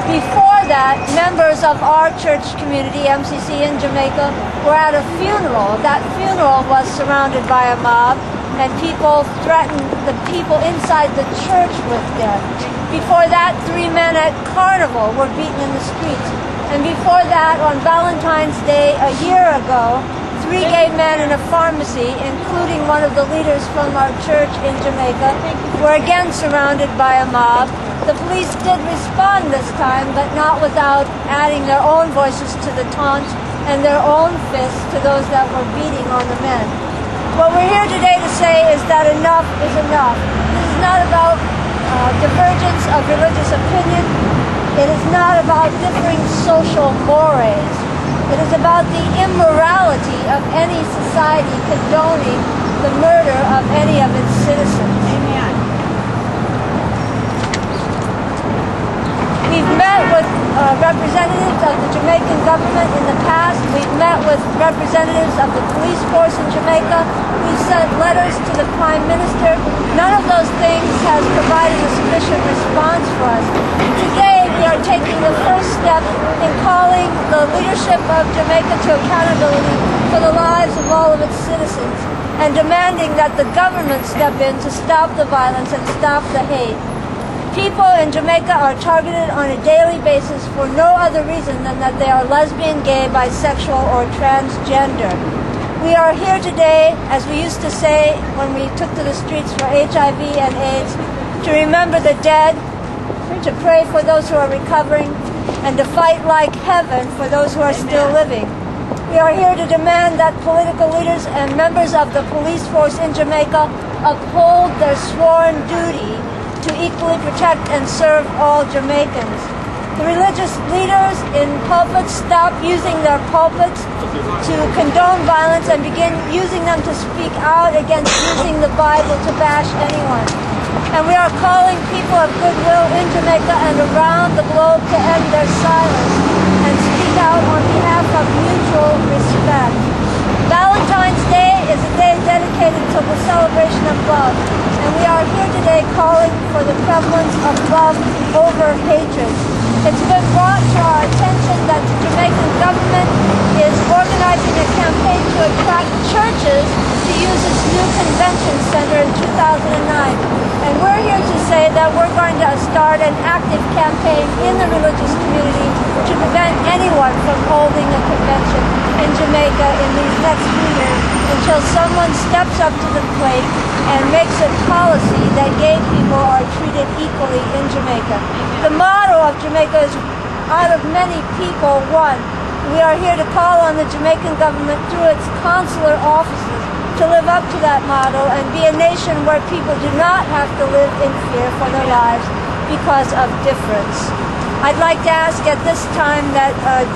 Before that, members of our church community, MCC in Jamaica, were at a funeral. That funeral was surrounded by a mob, and people threatened the people inside the church with death. Before that, 3 men at Carnival were beaten in the streets. And before that, on Valentine's Day a year ago, 3 gay men in a pharmacy, including one of the leaders from our church in Jamaica, were again surrounded by a mob. The police did respond this time, but not without adding their own voices to the taunts and their own fists to those that were beating on the men. What we're here today to say is that enough is enough. This is not about divergence of religious opinion. It is not about differing social mores. It is about the immorality of any society condoning the murder of any of its citizens. Amen. We've met with representatives of the Jamaican government in the past. We've met with representatives of the police force in Jamaica. We've sent letters to the Prime Minister. None of those things has provided a sufficient response for us. Today, we are taking the first step in calling the leadership of Jamaica to accountability for the lives of all of its citizens and demanding that the government step in to stop the violence and stop the hate. People in Jamaica are targeted on a daily basis for no other reason than that they are lesbian, gay, bisexual, or transgender. We are here today, as we used to say when we took to the streets for HIV and AIDS, to remember the dead, to pray for those who are recovering, and to fight like heaven for those who are still living. We are here to demand that political leaders and members of the police force in Jamaica uphold their sworn duty to equally protect and serve all Jamaicans. The religious leaders in pulpits stop using their pulpits to condone violence and begin using them to speak out against using the Bible to bash anyone. And we are calling people of goodwill in Jamaica and around the globe to end their silence and speak out on behalf of mutual respect. Valentine's Day is a day dedicated to the celebration of love, and we are here today calling for the prevalence of love over hatred. It's been brought to our attention that the Jamaican government is organizing a campaign to attract churches to use its new convention center in 2009. And we're here to say that we're going to start an active campaign in the religious community to prevent anyone from holding a convention in Jamaica in these next few years until someone steps up to the plate and makes it policy that gay people are treated equally in Jamaica. The motto of Jamaica is, out of many people, one. We are here to call on the Jamaican government through its consular offices to live up to that motto and be a nation where people do not have to live in fear for their lives because of difference. I'd like to ask at this time that